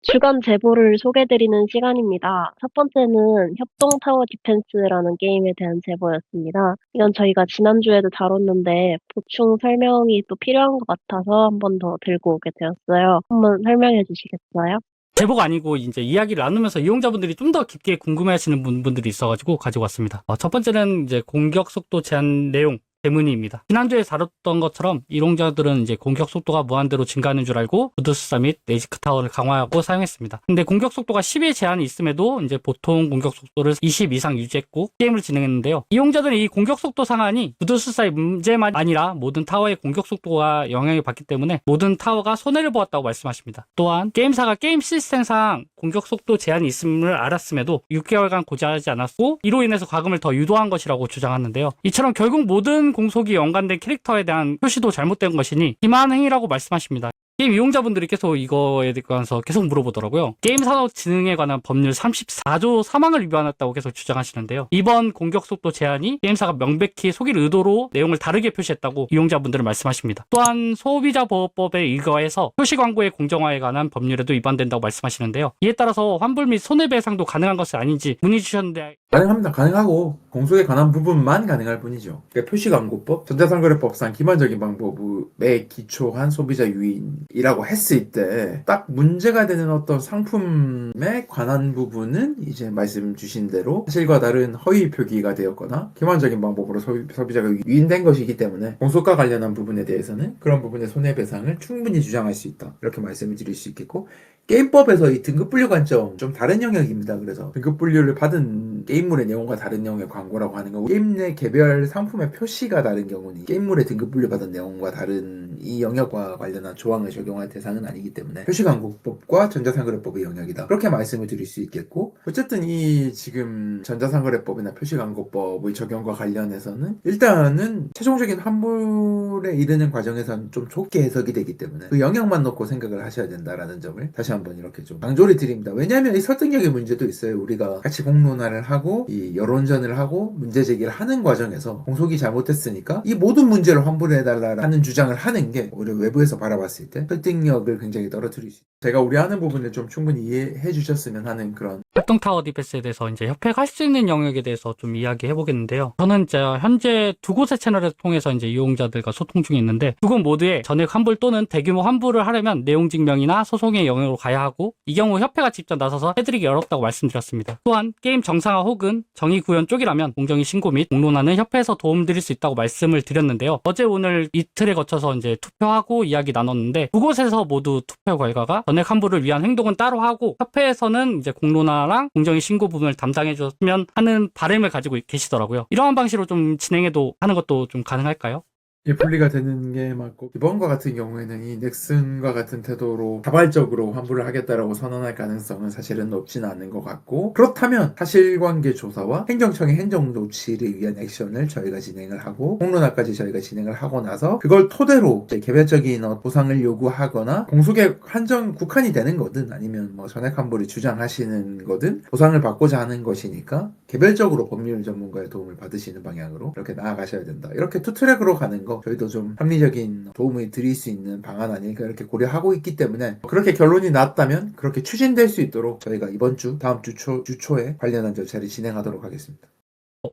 주간 제보를 소개드리는 시간입니다. 첫 번째는 협동 타워 디펜스라는 게임에 대한 제보였습니다. 이건 저희가 지난주에도 다뤘는데 보충 설명이 또 필요한 것 같아서 한 번 더 들고 오게 되었어요. 한번 설명해 주시겠어요? 제보가 아니고 이제 이야기를 나누면서 이용자분들이 좀 더 깊게 궁금해하시는 분들이 있어가지고 가지고 왔습니다. 첫 번째는 이제 공격 속도 제한 내용 때문입니다. 지난주에 다뤘던 것처럼 이용자들은 이제 공격 속도가 무한대로 증가하는 줄 알고 부두스사 및 레이지크 타워를 강화하고 사용했습니다. 근데 공격 속도가 10의 제한이 있음에도 이제 보통 공격 속도를 20 이상 유지했고 게임을 진행했는데요. 이용자들은 이 공격 속도 상한이 부두스사의 문제만 아니라 모든 타워의 공격 속도가 영향을 받기 때문에 모든 타워가 손해를 보았다고 말씀하십니다. 또한 게임사가 게임 시스템상 공격 속도 제한이 있음을 알았음에도 6개월간 고지하지 않았고 이로 인해서 과금을 더 유도한 것이라고 주장하는데요. 이처럼 결국 모든 공속이 연관된 캐릭터에 대한 표시도 잘못된 것이니 기만 행위라고 말씀하십니다. 게임 이용자분들이 계속 이거에 대해서 계속 물어보더라고요. 게임산업진흥에 관한 법률 34조 3항을 위반했다고 계속 주장하시는데요. 이번 공격 속도 제한이 게임사가 명백히 속일 의도로 내용을 다르게 표시했다고 이용자분들은 말씀하십니다. 또한 소비자보호법에 의거해서 표시 광고의 공정화에 관한 법률에도 위반된다고 말씀하시는데요. 이에 따라서 환불 및 손해배상도 가능한 것은 아닌지 문의 주셨는데 가능합니다. 가능하고 공속에 관한 부분만 가능할 뿐이죠. 그러니까 표시광고법, 전자상거래법상 기본적인 방법에 기초한 소비자 유인이라고 했을 때 딱 문제가 되는 어떤 상품에 관한 부분은 이제 말씀 주신 대로 사실과 다른 허위 표기가 되었거나 기본적인 방법으로 소비자가 유인된 것이기 때문에 공속과 관련한 부분에 대해서는 그런 부분의 손해배상을 충분히 주장할 수 있다. 이렇게 말씀을 드릴 수 있겠고, 게임법에서 이 등급 분류 관점 좀 다른 영역입니다. 그래서 등급 분류를 받은 게임물의 내용과 다른 내용의 광고라고 하는 거고, 게임 내 개별 상품의 표시가 다른 경우는 게임물의 등급 분류 받은 내용과 다른 이 영역과 관련한 조항을 적용할 대상은 아니기 때문에 표시광고법과 전자상거래법의 영역이다. 그렇게 말씀을 드릴 수 있겠고, 어쨌든 이 지금 전자상거래법이나 표시광고법의 적용과 관련해서는 일단은 최종적인 환불에 이르는 과정에서는 좀 좁게 해석이 되기 때문에 그 영역만 놓고 생각을 하셔야 된다라는 점을 다시 한번 이렇게 좀 강조를 드립니다. 왜냐하면 이 설득력의 문제도 있어요. 우리가 같이 공론화를 하고 이 여론전을 하고 문제 제기를 하는 과정에서 공속이 잘못했으니까 이 모든 문제를 환불해달라는 주장을 하는 게 오히려 외부에서 바라봤을 때 설득력을 굉장히 떨어뜨릴 수 있어요. 제가 우려하는 부분을 좀 충분히 이해해 주셨으면 하는 그런 협동 타워 디펜스에 대해서 이제 협회가 할 수 있는 영역에 대해서 좀 이야기해 보겠는데요. 저는 이제 현재 두 곳의 채널을 통해서 이제 이용자들과 소통 중에 있는데 두 곳 모두에 전액 환불 또는 대규모 환불을 하려면 내용 증명이나 소송의 영역으로 가야 하고 이 경우 협회가 직접 나서서 해드리기 어렵다고 말씀드렸습니다. 또한 게임 정상화 혹은 정의 구현 쪽이라면 공정위 신고 및 공론화는 협회에서 도움드릴 수 있다고 말씀을 드렸는데요. 어제 오늘 이틀에 거쳐서 이제 투표하고 이야기 나눴는데 두 곳에서 모두 투표 결과가 전액 환불을 위한 행동은 따로 하고 협회에서는 이제 공론화랑 공정위 신고 부분을 담당해 줬으면 하는 바람을 가지고 계시더라고요. 이러한 방식으로 좀 진행해도 하는 것도 좀 가능할까요? 분리가 되는 게 맞고, 이번과 같은 경우에는 이 넥슨과 같은 태도로 자발적으로 환불을 하겠다라고 선언할 가능성은 사실은 높지는 않은 것 같고, 그렇다면 사실관계 조사와 행정청의 행정조치를 위한 액션을 저희가 진행을 하고 공론화까지 저희가 진행을 하고 나서 그걸 토대로 이제 개별적인 보상을 요구하거나 공속에 한정 국한이 되는 거든 아니면 뭐 전액 환불을 주장하시는 거든 보상을 받고자 하는 것이니까 개별적으로 법률 전문가의 도움을 받으시는 방향으로 이렇게 나아가셔야 된다. 이렇게 투트랙으로 가는 거 저희도 좀 합리적인 도움을 드릴 수 있는 방안 아닐까 이렇게 고려하고 있기 때문에, 그렇게 결론이 났다면 그렇게 추진될 수 있도록 저희가 이번 주 다음 주 초에 관련한 절차를 진행하도록 하겠습니다.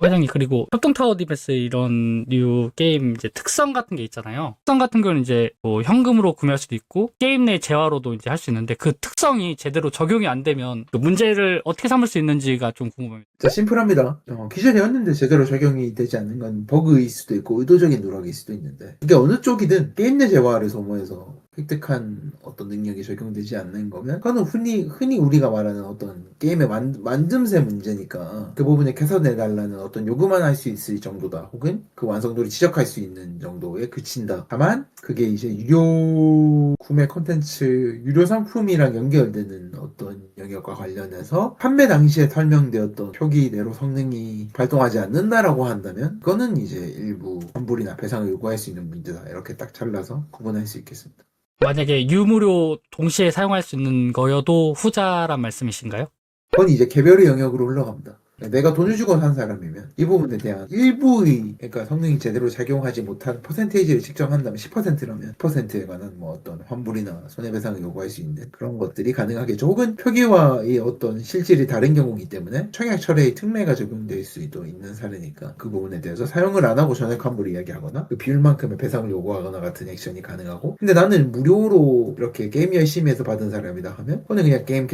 회장님, 그리고 협동 타워 디펜스 이런 류 게임 이제 특성 같은 게 있잖아요. 특성 같은 경우는 이제 뭐 현금으로 구매할 수도 있고 게임 내 재화로도 이제 할 수 있는데 그 특성이 제대로 적용이 안 되면 그 문제를 어떻게 삼을 수 있는지가 좀 궁금합니다. 자, 심플합니다. 기존이었는데 제대로 적용이 되지 않는 건 버그일 수도 있고 의도적인 누락일 수도 있는데, 이게 어느 쪽이든 게임 내 재화를 소모해서 획득한 어떤 능력이 적용되지 않는 거면 그거는 흔히 우리가 말하는 어떤 게임의 만듦새 문제니까 그 부분에 개선해달라는 어떤 요구만 할 수 있을 정도다, 혹은 그 완성도를 지적할 수 있는 정도에 그친다. 다만 그게 이제 유료 구매 콘텐츠, 유료 상품이랑 연결되는 어떤 영역과 관련해서 판매 당시에 설명되었던 표기대로 성능이 발동하지 않는다라고 한다면 그거는 이제 일부 환불이나 배상을 요구할 수 있는 문제다. 이렇게 딱 잘라서 구분할 수 있겠습니다. 만약에 유무료 동시에 사용할 수 있는 거여도 후자란 말씀이신가요? 그건 이제 개별의 영역으로 흘러갑니다. 내가 돈을 주고 산 사람이면 이 부분에 대한 일부의 그러니까 성능이 제대로 작용하지 못한 퍼센테이지를 측정한다면 10%라면 10%에 관한 뭐 어떤 환불이나 손해배상을 요구할 수 있는 그런 것들이 가능하겠죠. 혹은 표기와의 어떤 실질이 다른 경우이기 때문에 청약 철회의 특례가 적용될 수도 있는 사례니까 그 부분에 대해서 사용을 안 하고 전액 환불을 이야기하거나 그 비율만큼의 배상을 요구하거나 같은 액션이 가능하고 근데 나는 무료로 이렇게 게임 열심히 해서 받은 사람이다 하면 그거는 그냥 게임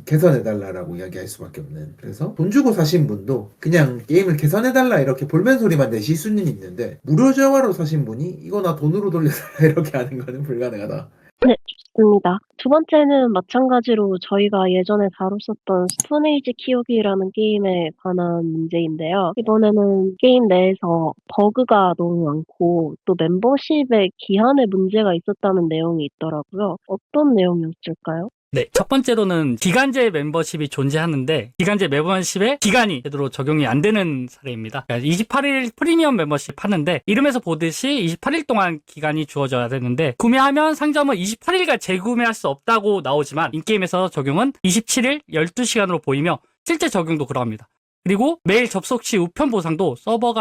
개선해달라라고 이야기할 수밖에 없는 그래서 돈 주고 사신 분도 그냥 게임을 개선해달라 이렇게 볼멘 소리만 내실 수는 있는데 무료 재화로 사신 분이 이거 나 돈으로 돌려달라 이렇게 하는 거는 불가능하다. 네, 좋습니다. 두 번째는 마찬가지로 저희가 예전에 다뤘었던 스톤에이지 키우기라는 게임에 관한 문제인데요. 이번에는 게임 내에서 버그가 너무 많고 또 멤버십에 기한에 문제가 있었다는 내용이 있더라고요. 어떤 내용이었을까요? 네, 첫 번째로는 기간제 멤버십이 존재하는데 기간제 멤버십의 기간이 제대로 적용이 안 되는 사례입니다. 그러니까 28일 프리미엄 멤버십 하는데 이름에서 보듯이 28일 동안 기간이 주어져야 되는데 구매하면 상점은 28일간 재구매할 수 없다고 나오지만 인게임에서 적용은 27일 12시간으로 보이며 실제 적용도 그러합니다. 그리고 매일 접속 시 우편 보상도 서버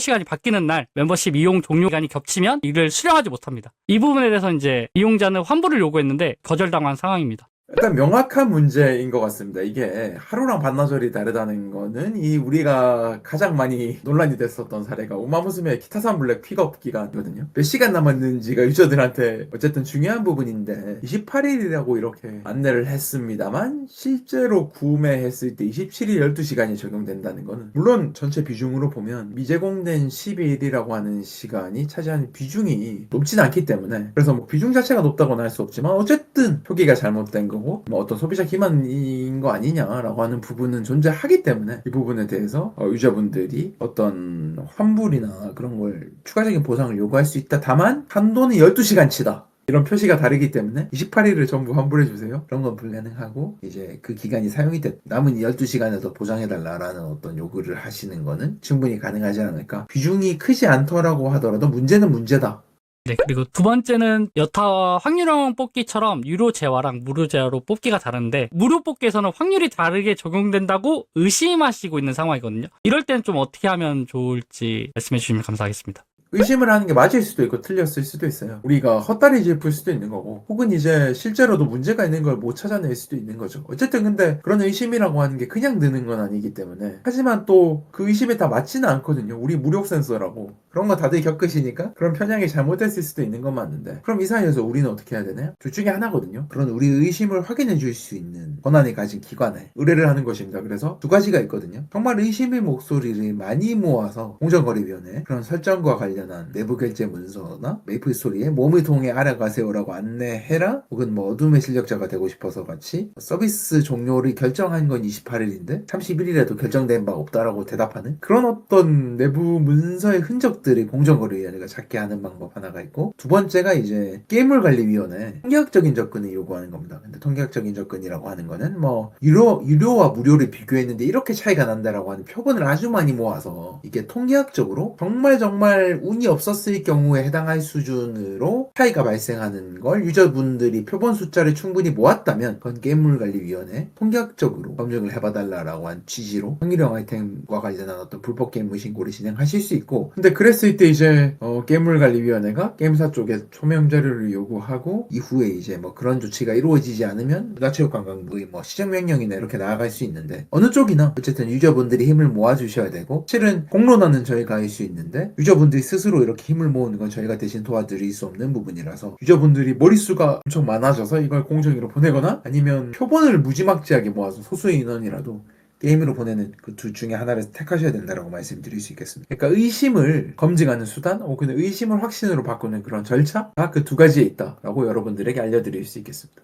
시간이 바뀌는 날 멤버십 이용 종료 기간이 겹치면 이를 수령하지 못합니다. 이 부분에 대해서 이제 이용자는 환불을 요구했는데 거절당한 상황입니다. 일단 명확한 문제인 것 같습니다. 이게 하루랑 반나절이 다르다는 거는 이 우리가 가장 많이 논란이 됐었던 사례가 우마무스메 키타산 블랙 픽업 기간이거든요. 몇 시간 남았는지가 유저들한테 어쨌든 중요한 부분인데 28일이라고 이렇게 안내를 했습니다만 실제로 구매했을 때 27일 12시간이 적용된다는 거는 물론 전체 비중으로 보면 미제공된 12일이라고 하는 시간이 차지하는 비중이 높진 않기 때문에 그래서 뭐 비중 자체가 높다고는 할 수 없지만 어쨌든 표기가 잘못된 거 뭐 어떤 소비자 기만인 거 아니냐라고 하는 부분은 존재하기 때문에 이 부분에 대해서 유저분들이 어떤 환불이나 그런 걸 추가적인 보상을 요구할 수 있다. 다만 한도는 12시간치다. 이런 표시가 다르기 때문에 28일을 전부 환불해주세요. 그런 건 불가능하고 이제 그 기간이 사용이 됐 남은 12시간을 더 보장해달라라는 어떤 요구를 하시는 거는 충분히 가능하지 않을까. 비중이 크지 않더라고 하더라도 문제는 문제다. 네, 그리고 두 번째는 여타 확률형 뽑기처럼 유료 재화랑 무료 재화로 뽑기가 다른데 무료 뽑기에서는 확률이 다르게 적용된다고 의심하시고 있는 상황이거든요. 이럴 때는 좀 어떻게 하면 좋을지 말씀해 주시면 감사하겠습니다. 의심을 하는 게 맞을 수도 있고 틀렸을 수도 있어요. 우리가 헛다리 짚을 수도 있는 거고 혹은 이제 실제로도 문제가 있는 걸 못 찾아낼 수도 있는 거죠. 어쨌든 근데 그런 의심이라고 하는 게 그냥 드는 건 아니기 때문에 하지만 또 그 의심에 다 맞지는 않거든요. 우리 무력 센서라고 그런 거 다들 겪으시니까 그런 편향이 잘못됐을 수도 있는 건 맞는데 그럼 이 사이에서 우리는 어떻게 해야 되나요? 둘 중에 하나거든요. 그런 우리 의심을 확인해 줄 수 있는 권한이 가진 기관에 의뢰를 하는 것입니다. 그래서 두 가지가 있거든요. 정말 의심의 목소리를 많이 모아서 공정거래위원회 그런 설정과 관련한 내부 결제 문서나 메이플 스토리에 몸을 통해 알아가세요라고 안내해라 혹은 뭐 어둠의 실력자가 되고 싶어서 같이 서비스 종료를 결정한 건 28일인데 31일에도 결정된 바 없다라고 대답하는 그런 어떤 내부 문서의 흔적들이 공정거래위원회가 찾게 하는 방법 하나가 있고 두 번째가 이제 게임물관리위원회 통계학적인 접근을 요구하는 겁니다. 근데 통계학적인 접근이라고 하는 거는 뭐 유료와 무료를 비교했는데 이렇게 차이가 난다라고 하는 표본을 아주 많이 모아서 이게 통계학적으로 정말 운이 없었을 경우에 해당할 수준으로 차이가 발생하는 걸 유저분들이 표본 숫자를 충분히 모았다면 그건 게임물관리위원회 통계학적으로 검증을 해봐달라라고 한 취지로 확률형 아이템과 관련한 어떤 불법 게임물 신고를 진행하실 수 있고 근데 그랬을 때 이제 게임물관리위원회가 게임사 쪽에 소명 자료를 요구하고 이후에 이제 뭐 그런 조치가 이루어지지 않으면 문화체육관광부의 뭐 시정명령이나 이렇게 나아갈 수 있는데 어느 쪽이나 어쨌든 유저분들이 힘을 모아주셔야 되고 실은 공론화는 저희가 할 수 있는데 유저분들이 스스로 이렇게 힘을 모으는 건 저희가 대신 도와드릴 수 없는 부분이라서 유저분들이 머릿수가 엄청 많아져서 이걸 공정위로 보내거나 아니면 표본을 무지막지하게 모아서 소수의 인원이라도 게임으로 보내는 그 둘 중에 하나를 택하셔야 된다라고 말씀드릴 수 있겠습니다. 그러니까 의심을 검증하는 수단 혹은 의심을 확신으로 바꾸는 그런 절차가 그 두 가지에 있다라고 여러분들에게 알려드릴 수 있겠습니다.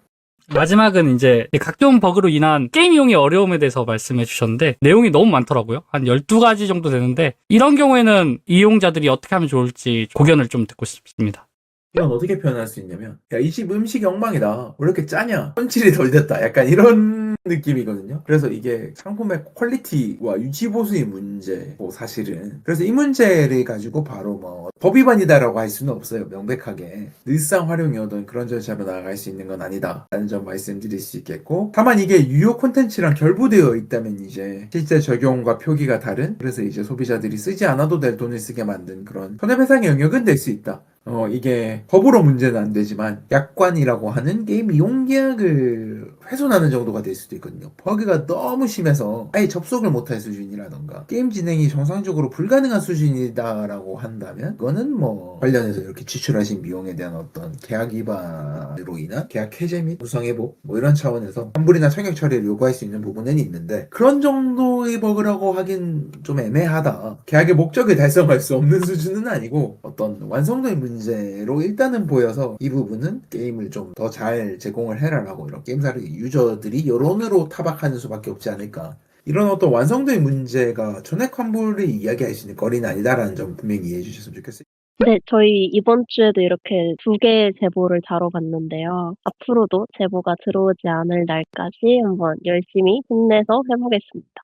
마지막은 이제 각종 버그로 인한 게임 이용의 어려움에 대해서 말씀해 주셨는데 내용이 너무 많더라고요. 한 12가지 정도 되는데 이런 경우에는 이용자들이 어떻게 하면 좋을지 고견을 좀 듣고 싶습니다. 이건 어떻게 표현할 수 있냐면 야, 이 집 음식이 엉망이다. 왜 이렇게 짜냐? 손질이 덜 됐다. 약간 이런 느낌이거든요. 그래서 이게 상품의 퀄리티와 유지 보수의 문제고 사실은. 그래서 이 문제를 가지고 바로 뭐 법 위반이다라고 할 수는 없어요. 명백하게. 늘상 활용이어던 그런 절차로 나아갈 수 있는 건 아니다 라는 점 말씀드릴 수 있겠고, 다만 이게 유효 콘텐츠랑 결부되어 있다면 이제 실제 적용과 표기가 다른, 그래서 이제 소비자들이 쓰지 않아도 될 돈을 쓰게 만든 그런 손해배상의 영역은 될 수 있다. 이게 법으로 문제는 안 되지만 약관이라고 하는 게임 이용 계약을 훼손하는 정도가 될 수도 있거든요. 버그가 너무 심해서 아예 접속을 못할 수준이라던가 게임 진행이 정상적으로 불가능한 수준이다라고 한다면 그거는 뭐 관련해서 이렇게 지출하신 비용에 대한 어떤 계약 위반으로 인한 계약 해제 및 구성회복 뭐 이런 차원에서 환불이나 청약 처리를 요구할 수 있는 부분은 있는데, 그런 정도의 버그라고 하긴 좀 애매하다. 계약의 목적을 달성할 수 없는 수준은 아니고 어떤 완성도의 문제로 일단은 보여서 이 부분은 게임을 좀 더 잘 제공을 해라라고 이런 게임사를 유저들이 여론으로 타박하는 수밖에 없지 않을까. 이런 어떤 완성도의 문제가 전액 환불을 이야기할 수 있는 거리는 아니다라는 점 분명히 이해해 주셨으면 좋겠어요. 네, 저희 이번 주에도 이렇게 2개의 제보를 다뤄봤는데요. 앞으로도 제보가 들어오지 않을 날까지 한번 열심히 힘내서 해보겠습니다.